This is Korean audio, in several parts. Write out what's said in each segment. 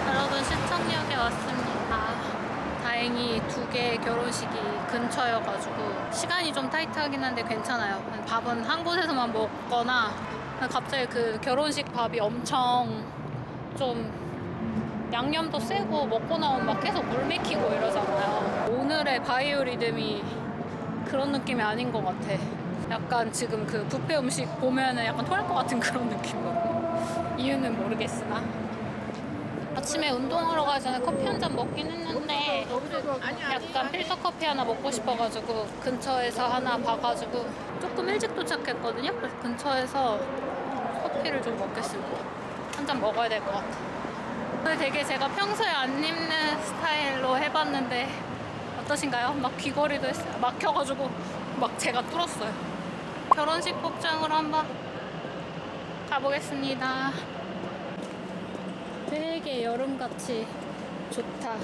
여러분, 시청역에 왔습니다. 다행히 두 개의 결혼식이 근처여가지고 시간이 좀 타이트하긴 한데 괜찮아요. 밥은 한 곳에서만 먹거나, 갑자기 그 결혼식 밥이 엄청 좀 양념도 세고 먹고 나오면 막 계속 물 맥히고 이러잖아요. 오늘의 바이오 리듬이 그런 느낌이 아닌 것 같아. 약간 지금 그 뷔페 음식 보면은 약간 토할 것 같은 그런 느낌이거든요. 이유는 모르겠으나 아침에 운동하러 가기 전에 커피 한 잔 먹긴 했는데 약간 필터 커피 하나 먹고 싶어가지고 근처에서 하나 봐가지고 조금 일찍 도착했거든요. 그래서 근처에서 커피를 좀 먹겠습니다. 한 잔 먹어야 될 것 같아요. 오늘 되게 제가 평소에 안 입는 스타일로 해봤는데 어떠신가요? 막 귀걸이도 했어요. 막혀가지고 막 제가 뚫었어요. 결혼식 복장으로 한번 가보겠습니다. 되게 여름같이 좋다.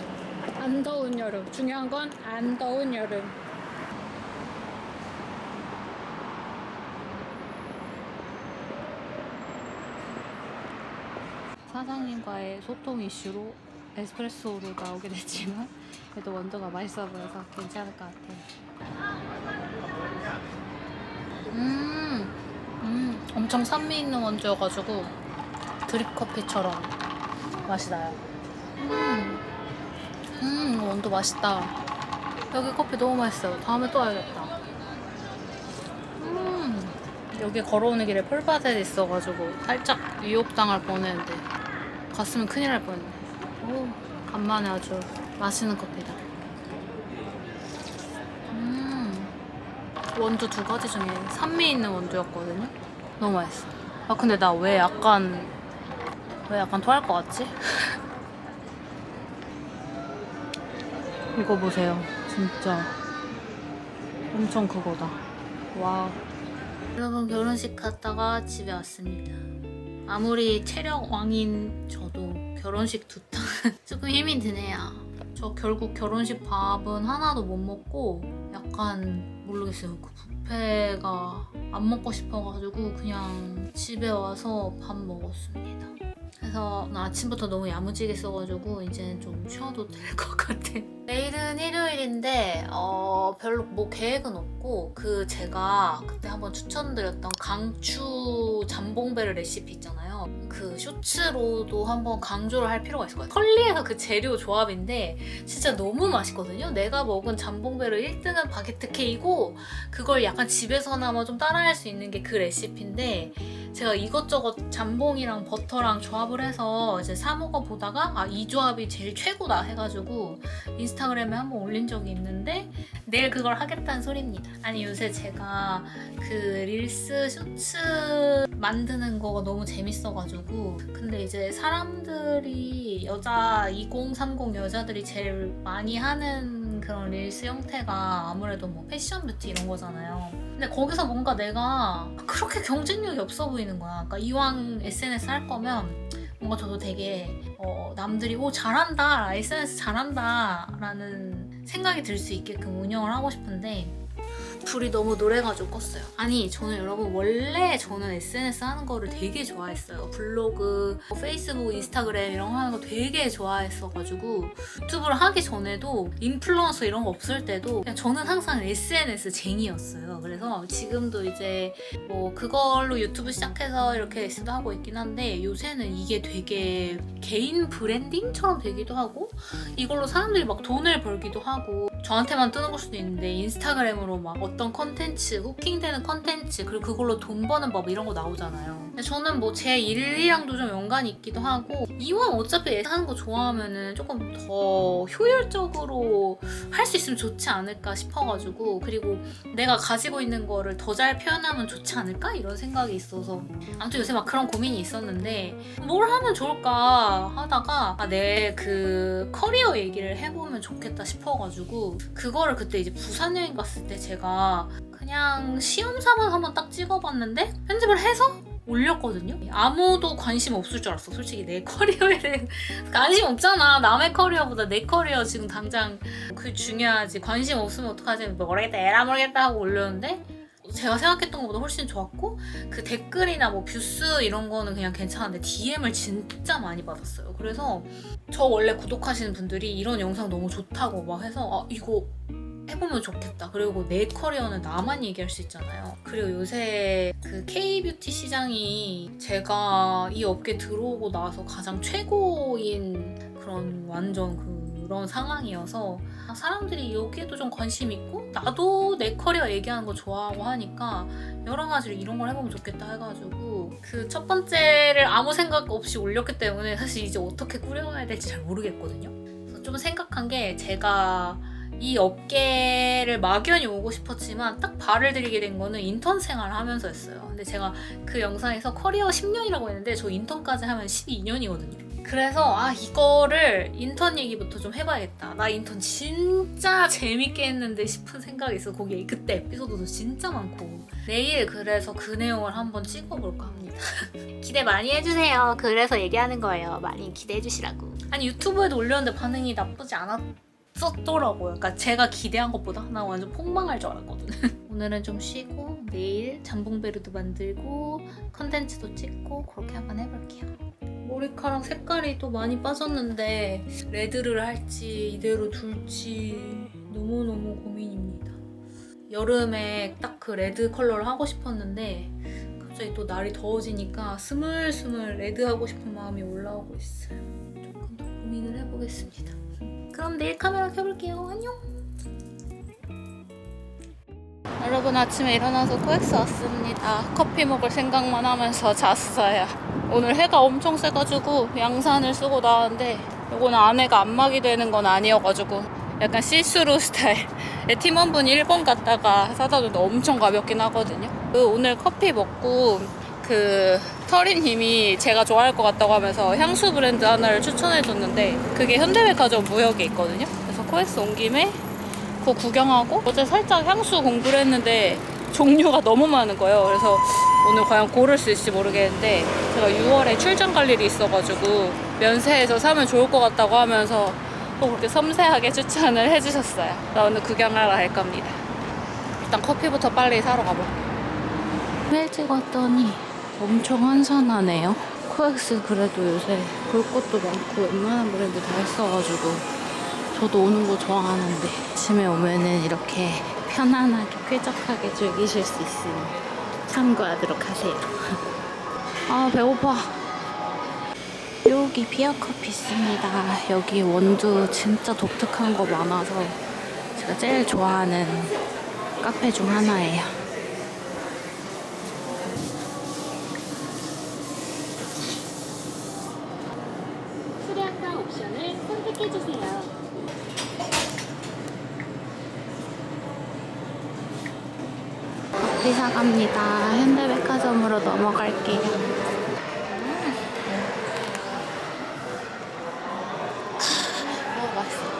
안 더운 여름. 중요한 건 안 더운 여름. 사장님과의 소통 이슈로 에스프레소로 나오게 됐지만 그래도 원두가 맛있어 보여서 괜찮을 것 같아요. 엄청 산미 있는 원두여가지고 드립 커피처럼 맛이 나요. 원두 맛있다. 여기 커피 너무 맛있어요. 다음에 또 와야겠다. 여기 걸어오는 길에 폴바셋 있어가지고 살짝 유혹당할 뻔했는데 갔으면 큰일 날 뻔했네. 오, 간만에 아주 맛있는 커피다. 원두 두 가지 중에 산미 있는 원두였거든요. 너무 맛있어. 아 근데 나 왜 약간 토할 것 같지? 이거 보세요. 진짜 엄청 그거다. 와. 여러분, 결혼식 갔다가 집에 왔습니다. 아무리 체력 왕인 저도 결혼식 두 탕은 조금 힘이 드네요. 저 결국 결혼식 밥은 하나도 못 먹고 약간 모르겠어요. 그 뷔페가 안 먹고 싶어가지고 그냥 집에 와서 밥 먹었습니다. 그래서 아침부터 너무 야무지게 써가지고 이제 좀 쉬어도 될 것 같아. 내일은 일요일인데 별로 뭐 계획은 없고 그 제가 그때 한번 추천드렸던 강추 잠봉베르 레시피 있잖아요. 그 쇼츠로도 한번 강조를 할 필요가 있을 것 같아요. 컬리에서 그 재료 조합인데 진짜 너무 맛있거든요. 내가 먹은 잠봉베르 1등은 바게트 케이크고 그걸 약간 집에서나마 좀 따라할 수 있는 게 그 레시피인데 제가 이것저것 잠봉이랑 버터랑 조합을 해서 이제 사 먹어보다가 이 조합이 제일 최고다 해가지고 인스타그램에 한번 올린 적이 있는데 내일 그걸 하겠다는 소리입니다. 아니 요새 제가 그 릴스 쇼츠 만드는 거가 너무 재밌어가지고 근데 이제 사람들이 2030 여자들이 제일 많이 하는 그런 릴스 형태가 아무래도 뭐 패션 뷰티 이런 거잖아요. 근데 거기서 뭔가 내가 그렇게 경쟁력이 없어 보이는 거야. 그러니까 이왕 SNS 할 거면 뭔가 저도 되게 남들이 잘한다, SNS 잘한다 라는 생각이 들 수 있게끔 운영을 하고 싶은데 불이 너무 노래가지고 껐어요. 아니 저는 여러분 원래 저는 SNS 하는 거를 되게 좋아했어요. 블로그, 페이스북, 인스타그램 이런 거 하는 거 되게 좋아했어가지고 유튜브를 하기 전에도 인플루언서 이런 거 없을 때도 그냥 저는 항상 SNS 쟁이였어요. 그래서 지금도 이제 뭐 그걸로 유튜브 시작해서 이렇게 레슨도 하고 있긴 한데 요새는 이게 되게 개인 브랜딩처럼 되기도 하고 이걸로 사람들이 막 돈을 벌기도 하고 저한테만 뜨는 걸 수도 있는데 인스타그램으로 막 어떤 컨텐츠, 후킹되는 컨텐츠, 그리고 그걸로 돈 버는 법 이런 거 나오잖아요. 근데 저는 뭐 제 일이랑도 좀 연관이 있기도 하고, 이왕 어차피 하는 거 좋아하면은 조금 더 효율적으로 할 수 있으면 좋지 않을까 싶어가지고, 그리고 내가 가지고 있는 거를 더 잘 표현하면 좋지 않을까? 이런 생각이 있어서 아무튼 요새 막 그런 고민이 있었는데 뭘 하면 좋을까 하다가 내 그 커리어 얘기를 해보면 좋겠다 싶어가지고, 그거를 그때 이제 부산 여행 갔을 때 제가 그냥 시험 삼아서 한번 딱 찍어봤는데 편집을 해서 올렸거든요. 아무도 관심 없을 줄 알았어. 솔직히 내 커리어에 대해 관심 없잖아. 남의 커리어보다 내 커리어 지금 당장 그게 중요하지. 관심 없으면 어떡하지? 모르겠다, 에라 모르겠다 하고 올렸는데 제가 생각했던 것보다 훨씬 좋았고, 그 댓글이나 뭐 뷰스 이런 거는 그냥 괜찮은데 DM을 진짜 많이 받았어요. 그래서 저 원래 구독하시는 분들이 이런 영상 너무 좋다고 막 해서 이거 해보면 좋겠다. 그리고 내 커리어는 나만 얘기할 수 있잖아요. 그리고 요새 그 K-뷰티 시장이 제가 이 업계 들어오고 나서 가장 최고인 그런 완전 그런 상황이어서 사람들이 여기에도 좀 관심 있고 나도 내 커리어 얘기하는 거 좋아하고 하니까 여러 가지로 이런 걸 해보면 좋겠다 해가지고 그 첫 번째를 아무 생각 없이 올렸기 때문에 사실 이제 어떻게 꾸려가야 될지 잘 모르겠거든요. 그래서 좀 생각한 게, 제가 이 업계를 막연히 오고 싶었지만 딱 발을 들이게 된 거는 인턴 생활을 하면서였어요. 근데 제가 그 영상에서 커리어 10년이라고 했는데 저 인턴까지 하면 12년이거든요. 그래서 이거를 인턴 얘기부터 좀 해봐야겠다. 나 인턴 진짜 재밌게 했는데 싶은 생각이 있어. 거기 그때 에피소드도 진짜 많고. 내일 그래서 그 내용을 한번 찍어볼까 합니다. 기대 많이 해주세요. 그래서 얘기하는 거예요. 많이 기대해주시라고. 아니 유튜브에도 올렸는데 반응이 나쁘지 않았었더라고요. 그러니까 제가 기대한 것보다 나 완전 폭망할 줄 알았거든. 오늘은 좀 쉬고 내일 잠봉베르도 만들고 컨텐츠도 찍고 그렇게 한번 해볼게요. 머리카락 색깔이 또 많이 빠졌는데 레드를 할지 이대로 둘지 너무너무 고민입니다. 여름에 딱 그 레드 컬러를 하고 싶었는데 갑자기 또 날이 더워지니까 스물스물 레드 하고 싶은 마음이 올라오고 있어요. 조금 더 고민을 해보겠습니다. 그럼 내일 카메라 켜볼게요. 안녕! 여러분, 아침에 일어나서 코엑스 왔습니다. 커피 먹을 생각만 하면서 잤어요. 오늘 해가 엄청 세가지고 양산을 쓰고 나왔는데 이거는 안에가 안막이 되는 건 아니어가지고 약간 시스루 스타일. 팀원분이 일본 갔다가 사다 줬는데 엄청 가볍긴 하거든요. 오늘 커피 먹고 터리님이 제가 좋아할 것 같다고 하면서 향수 브랜드 하나를 추천해줬는데 그게 현대백화점 무역에 있거든요. 그래서 코엑스 온 김에 그거 구경하고, 어제 살짝 향수 공부를 했는데 종류가 너무 많은 거예요. 그래서 오늘 과연 고를 수 있을지 모르겠는데 제가 6월에 출장 갈 일이 있어가지고 면세에서 사면 좋을 것 같다고 하면서 또 그렇게 섬세하게 추천을 해주셨어요. 나 오늘 구경하러 갈 겁니다. 일단 커피부터 빨리 사러 가볼게요. 회 찍었더니 엄청 한산하네요. 코엑스 그래도 요새 볼 것도 많고 웬만한 브랜드 다 있어가지고 저도 오는 거 좋아하는데 아침에 오면은 이렇게 편안하게 쾌적하게 즐기실 수 있으니 참고하도록 하세요. 배고파. 여기 비어커피 있습니다. 여기 원두 진짜 독특한 거 많아서 제가 제일 좋아하는 카페 중 하나예요. 수량과 옵션을 선택해주세요. 커피 사갑니다. 현대백화점으로 넘어갈게요. 맛있어.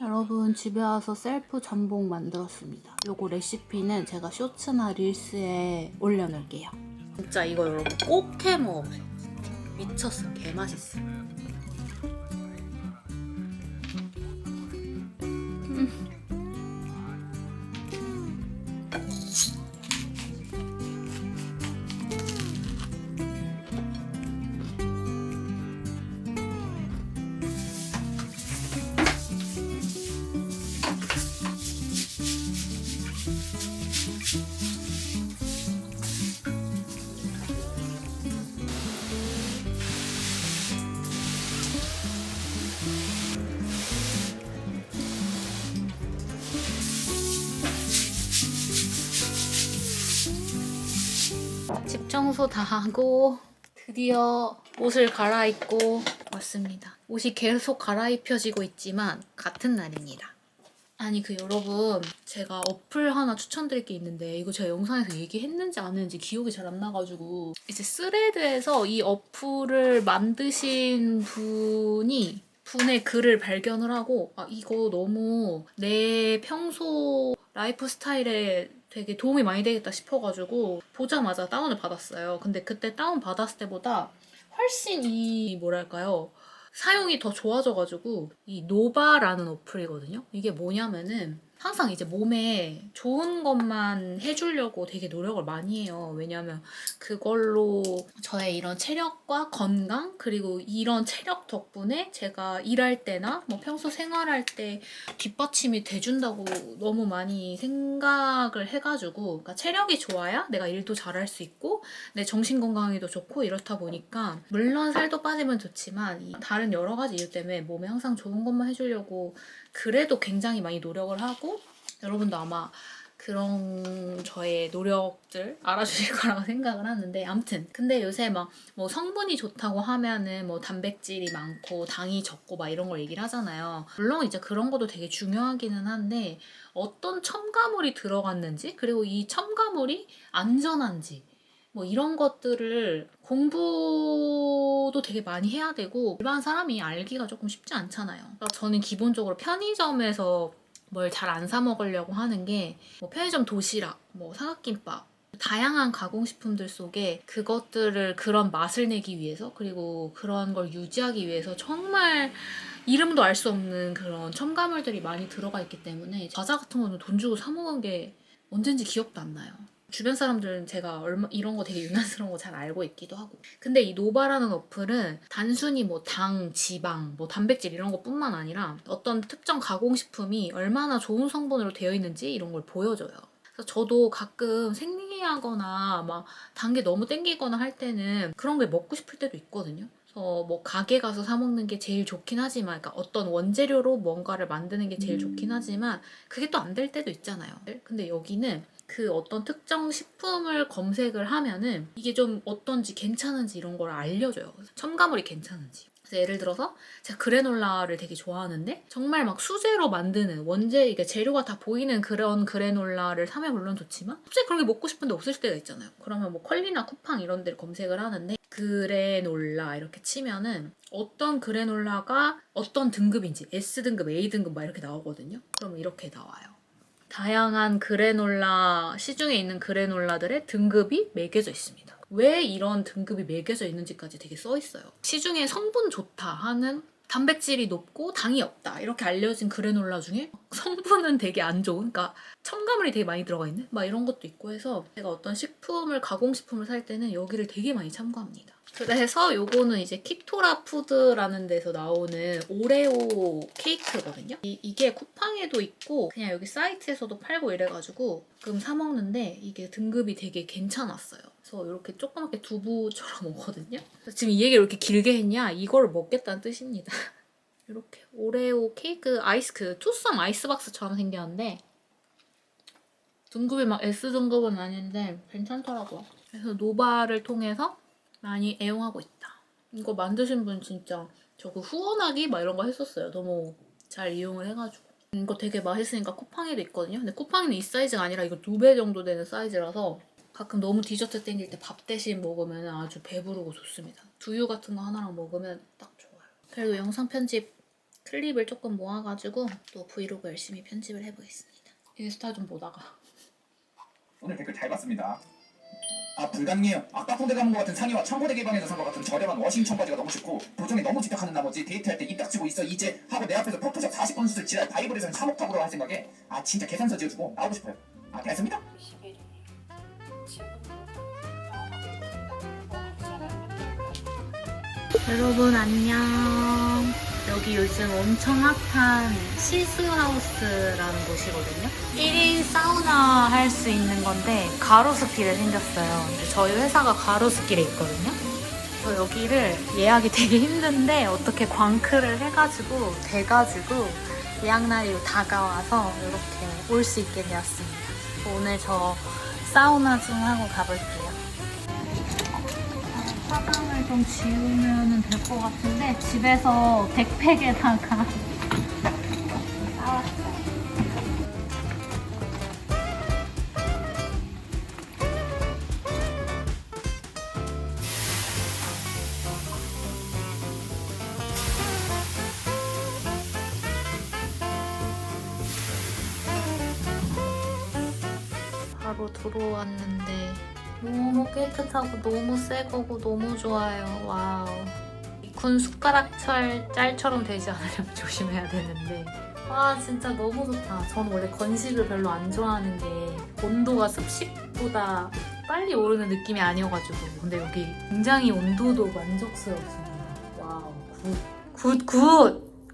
여러분, 집에 와서 셀프 전복 만들었습니다. 요거 레시피는 제가 쇼츠나 릴스에 올려놓을게요. 진짜 이거 여러분 꼭 해 먹어보세요. 미쳤어. 개맛있어. 집 청소 다 하고 드디어 옷을 갈아입고 왔습니다. 옷이 계속 갈아입혀지고 있지만 같은 날입니다. 아니 여러분, 제가 어플 하나 추천드릴 게 있는데 이거 제가 영상에서 얘기했는지 안 했는지 기억이 잘 안 나가지고, 이제 스레드에서 이 어플을 만드신 분의 글을 발견을 하고, 아 이거 너무 내 평소 라이프 스타일에 되게 도움이 많이 되겠다 싶어가지고 보자마자 다운을 받았어요. 근데 그때 다운 받았을 때보다 훨씬 뭐랄까요, 사용이 더 좋아져가지고, 이 노바라는 어플이거든요. 이게 뭐냐면은 항상 이제 몸에 좋은 것만 해주려고 되게 노력을 많이 해요. 왜냐하면 그걸로 저의 이런 체력과 건강, 그리고 이런 체력 덕분에 제가 일할 때나 뭐 평소 생활할 때 뒷받침이 돼준다고 너무 많이 생각을 해가지고, 그러니까 체력이 좋아야 내가 일도 잘할 수 있고 내 정신 건강에도 좋고, 이렇다 보니까 물론 살도 빠지면 좋지만 이 다른 여러 가지 이유 때문에 몸에 항상 좋은 것만 해주려고 그래도 굉장히 많이 노력을 하고, 여러분도 아마 그런 저의 노력들 알아주실 거라고 생각을 하는데, 아무튼 근데 요새 막 뭐 성분이 좋다고 하면은 뭐 단백질이 많고 당이 적고 막 이런 걸 얘기를 하잖아요. 물론 이제 그런 것도 되게 중요하기는 한데, 어떤 첨가물이 들어갔는지, 그리고 이 첨가물이 안전한지 뭐 이런 것들을 공부도 되게 많이 해야 되고, 일반 사람이 알기가 조금 쉽지 않잖아요. 그러니까 저는 기본적으로 편의점에서 뭘 잘 안 사 먹으려고 하는 게, 뭐 편의점 도시락, 뭐 삼각김밥, 다양한 가공식품들 속에 그것들을 그런 맛을 내기 위해서, 그리고 그런 걸 유지하기 위해서 정말 이름도 알 수 없는 그런 첨가물들이 많이 들어가 있기 때문에 과자 같은 거는 돈 주고 사 먹은 게 언젠지 기억도 안 나요. 주변 사람들은 제가 이런 거 되게 유난스러운 거 잘 알고 있기도 하고. 근데 이 노바라는 어플은 단순히 뭐 당, 지방, 뭐 단백질 이런 것뿐만 아니라 어떤 특정 가공식품이 얼마나 좋은 성분으로 되어 있는지 이런 걸 보여줘요. 그래서 저도 가끔 생리하거나 막 단 게 너무 땡기거나 할 때는 그런 게 먹고 싶을 때도 있거든요. 그래서 뭐 가게 가서 사 먹는 게 제일 좋긴 하지만, 그러니까 어떤 원재료로 뭔가를 만드는 게 제일 좋긴 하지만 그게 또 안 될 때도 있잖아요. 근데 여기는 그 어떤 특정 식품을 검색을 하면은 이게 좀 어떤지 괜찮은지 이런 걸 알려줘요. 첨가물이 괜찮은지. 그래서 예를 들어서 제가 그래놀라를 되게 좋아하는데, 정말 막 수제로 만드는 이게 재료가 다 보이는 그런 그래놀라를 사면 물론 좋지만 갑자기 그런 게 먹고 싶은데 없을 때가 있잖아요. 그러면 뭐 컬리나 쿠팡 이런 데를 검색을 하는데, 그래놀라 이렇게 치면은 어떤 그래놀라가 어떤 등급인지 S등급, A등급 막 이렇게 나오거든요. 그러면 이렇게 나와요. 다양한 그래놀라, 시중에 있는 그래놀라들의 등급이 매겨져 있습니다. 왜 이런 등급이 매겨져 있는지까지 되게 써 있어요. 시중에 성분 좋다 하는, 단백질이 높고 당이 없다 이렇게 알려진 그래놀라 중에 성분은 되게 안 좋은, 그러니까 첨가물이 되게 많이 들어가 있는 막 이런 것도 있고 해서, 제가 어떤 가공식품을 살 때는 여기를 되게 많이 참고합니다. 그래서 요거는 이제 키토라 푸드라는 데서 나오는 오레오 케이크거든요. 이게 쿠팡에도 있고 그냥 여기 사이트에서도 팔고 이래가지고 가끔 사 먹는데, 이게 등급이 되게 괜찮았어요. 그래서 이렇게 조그맣게 두부처럼 오거든요. 지금 이 얘기를 이렇게 길게 했냐? 이걸 먹겠다는 뜻입니다. 이렇게 오레오 케이크 투썸 아이스박스처럼 생겼는데, 등급이 막 S등급은 아닌데 괜찮더라고요. 그래서 노바를 통해서 많이 애용하고 있다. 이거 만드신 분 진짜 저거 후원하기 막 이런 거 했었어요. 너무 잘 이용을 해가지고. 이거 되게 맛있으니까 쿠팡에도 있거든요. 근데 쿠팡에는 이 사이즈가 아니라 이거 2배 정도 되는 사이즈라서 가끔 너무 디저트 땡길 때 밥 대신 먹으면 아주 배부르고 좋습니다. 두유 같은 거 하나랑 먹으면 딱 좋아요. 그리고 영상 편집 클립을 조금 모아가지고 또 브이로그 열심히 편집을 해보겠습니다. 인스타 좀 보다가. 오늘 댓글 잘 봤습니다. 아 불가능해요. 아까 폰대 가문 것 같은 상의와 청고대 개방에서 산 것 같은 저렴한 워싱 청바지가 너무 좋고, 도중에 너무 집착하는 나머지 데이트할 때 입 닥치고 있어 이제 하고 내 앞에서 포토샵 40번 수술 지랄 바이블에서는 사목탑으로 할 생각에 아 진짜 계산서 지어주고 나오고 싶어요. 아 됐습니다. 여러분 안녕. 여기 요즘 엄청 핫한 시스하우스라는 곳이거든요. 1인 사우나 할 수 있는 건데 가로수길에 생겼어요. 근데 저희 회사가 가로수길에 있거든요. 그래서 여기를 예약이 되게 힘든데 어떻게 광크를 돼가지고 예약날이 다가와서 이렇게 올 수 있게 되었습니다. 오늘 저 사우나 좀 하고 가볼게요. 화장을 좀 지우면 될 것 같은데 집에서 백팩에다가 싸왔어요. 바로 들어왔는데 너무 깨끗하고 너무 새 거고 너무 좋아요. 와우. 군 숟가락철 짤처럼 되지 않으려면 조심해야 되는데 와 진짜 너무 좋다. 전 원래 건식을 별로 안 좋아하는 게 온도가 습식보다 빨리 오르는 느낌이 아니어가지고 근데 여기 굉장히 온도도 만족스럽습니다. 와우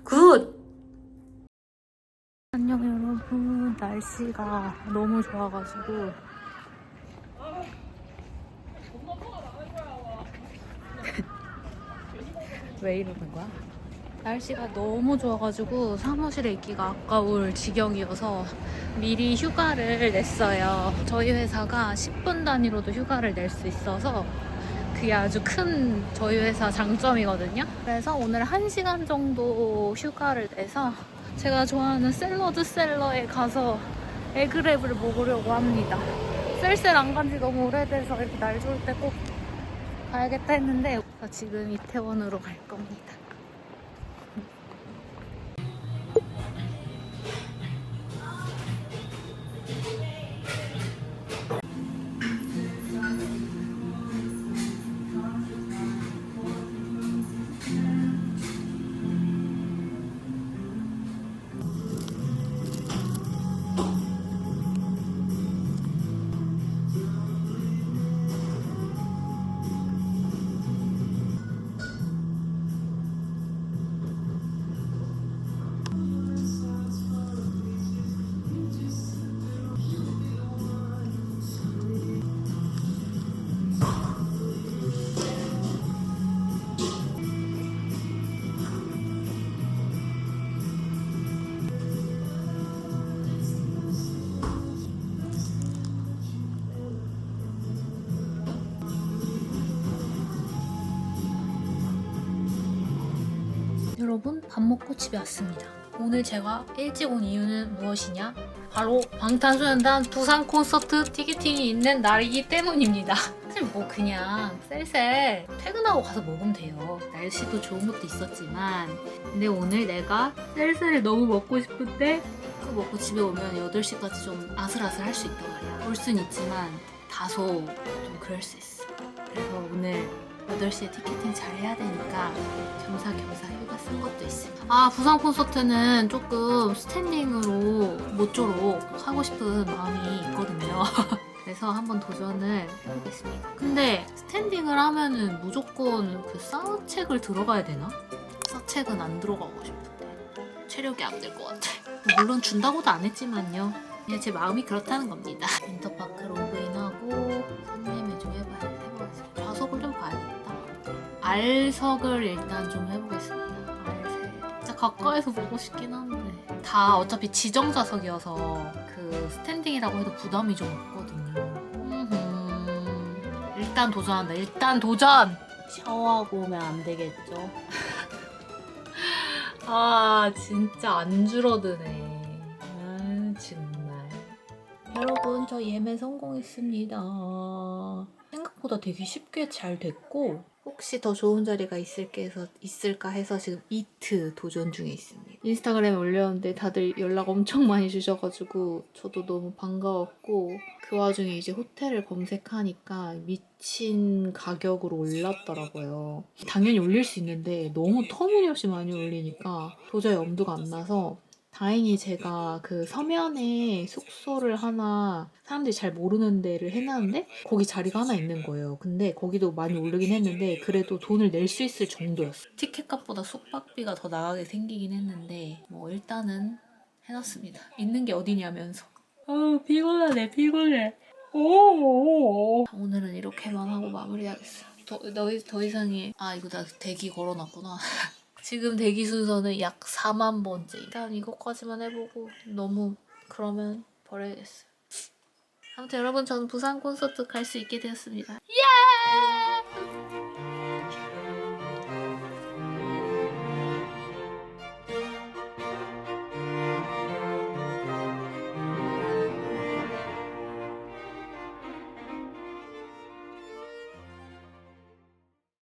굿! 안녕 여러분. 날씨가 너무 좋아가지고 왜 이러는 거야? 날씨가 너무 좋아가지고 사무실에 있기가 아까울 지경이어서 미리 휴가를 냈어요. 저희 회사가 10분 단위로도 휴가를 낼 수 있어서 그게 아주 큰 저희 회사 장점이거든요. 그래서 오늘 1시간 정도 휴가를 내서 제가 좋아하는 샐러드 셀러에 가서 에그랩을 먹으려고 합니다. 셀셀 안 간 지 너무 오래돼서 이렇게 날 좋을 때 꼭 가야겠다 했는데 지금 이태원으로 갈 겁니다. 여러분 밥 먹고 집에 왔습니다. 오늘 제가 일찍 온 이유는 무엇이냐? 바로 방탄소년단 부산 콘서트 티켓팅이 있는 날이기 때문입니다. 사실 뭐 그냥 셀셀 퇴근하고 가서 먹으면 돼요. 날씨도 좋은 것도 있었지만 근데 오늘 내가 셀셀을 너무 먹고 싶은데 그거 먹고 집에 오면 8시까지 좀 아슬아슬 할 수 있단 말이야. 올 순 있지만 다소 좀 그럴 수 있어. 그래서 오늘 8시에 티켓팅 잘 해야 되니까 겸사겸사 휴가 쓴 것도 있습니다. 아 부산 콘서트는 조금 스탠딩으로 모쪼록 하고 싶은 마음이 있거든요. 그래서 한번 도전을 해보겠습니다. 근데 스탠딩을 하면은 무조건 그 사운드체크를 들어가야 되나? 사운드체크는 안 들어가고 싶은데 체력이 안 될 것 같아. 물론 준다고도 안 했지만요. 그냥 제 마음이 그렇다는 겁니다. 인터파크 로그인하고 선매매 좀 해보겠습니다. 좌석을 좀 봐야겠다. R석을 일단 좀 해보겠습니다. R3. 진짜 가까이서 보고 싶긴 한데 다 어차피 지정 좌석이어서 그 스탠딩이라고 해도 부담이 좀 없거든요. 일단 도전한다. 일단 도전! 샤워하고 오면 안 되겠죠? 아 진짜 안 줄어드네. 아 정말. 여러분 저 예매 성공했습니다. 생각보다 되게 쉽게 잘 됐고 혹시 더 좋은 자리가 있을까 해서 지금 이트 도전 중에 있습니다. 인스타그램에 올렸는데 다들 연락 엄청 많이 주셔가지고 저도 너무 반가웠고 그 와중에 이제 호텔을 검색하니까 미친 가격으로 올랐더라고요. 당연히 올릴 수 있는데 너무 터무니없이 많이 올리니까 도저히 엄두가 안 나서 다행히 제가 그 서면에 숙소를 하나 사람들이 잘 모르는 데를 해놨는데 거기 자리가 하나 있는 거예요. 근데 거기도 많이 오르긴 했는데 그래도 돈을 낼 수 있을 정도였어요. 티켓값보다 숙박비가 더 나가게 생기긴 했는데 뭐 일단은 해놨습니다. 있는 게 어디냐면서. 피곤하네 피곤해. 오늘은 이렇게만 하고 마무리하겠어요. 더 이상의 이거 나 대기 걸어놨구나. 지금 대기 순서는 약 4만 번째. 일단 이것까지만 해보고 너무 그러면 버려야겠어요. 아무튼 여러분 저는 부산 콘서트 갈 수 있게 되었습니다. 예!